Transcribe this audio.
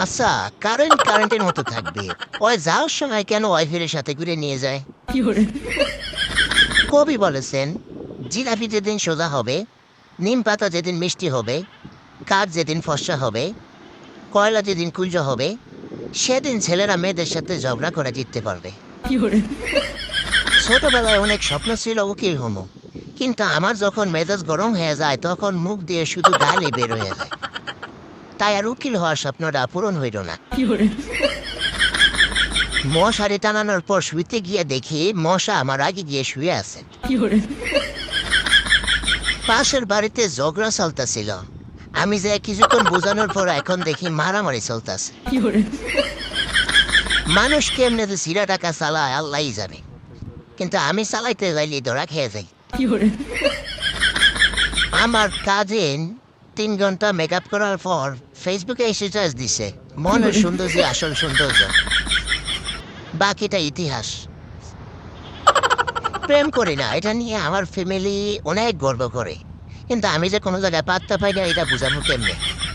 আচ্ছা, কারেন্টের মতো থাকবে। ওই যাওয়ার সময় কেন ওয়াইফের সাথে ঘুরে নিয়ে যায়? কবি বলেছেন, জিলাপি যেদিন সোজা হবে, নিম পাতা যেদিন মিষ্টি হবে, কাঠ যেদিন ফর্সা হবে, কয়লা যেদিন কুঞ্জ হবে, সেদিন ছেলেরা মেয়েদের সাথে ঝগড়া করে জিততে পারবে। ছোটবেলায় অনেক স্বপ্ন ছিল উকিল হমু, কিন্তু আমার যখন মেজাজ গরম হয়ে যায় তখন মুখ দিয়ে শুধু গালি বের হয়ে যায়। তাই আর উকিল হওয়ার স্বপ্নটা পূরণ হইল না। মশারি টানানোর পর শুইতে গিয়ে দেখি মশা আমার আগে গিয়ে শুয়ে আছে। পাশের বাড়িতে ঝগড়া চলতেছিল। আমি যে কিছুক্ষণ বোঝানোর পর এখন দেখি মারামারি চলতেছে। মানুষ কেমনে যে সিরা টাকা চালায় আল্লাহই জানে, কিন্তু আমি চালাইতে যাইলে ধরা খেয়ে যাই। আমার কাজিন 3 ঘন্টা মেকআপ করার পর ফেসবুকে স্ট্যাটাস দিছে, মনের সৌন্দর্য আসল সৌন্দর্য, বাকিটা ইতিহাস। প্রেম করি না, এটা নিয়ে আমার ফ্যামিলি অনেক গর্ব করে, কিন্তু আমি যে কোনো জায়গায় পাত্তা পাই না এটা বুঝাবো কেমনে?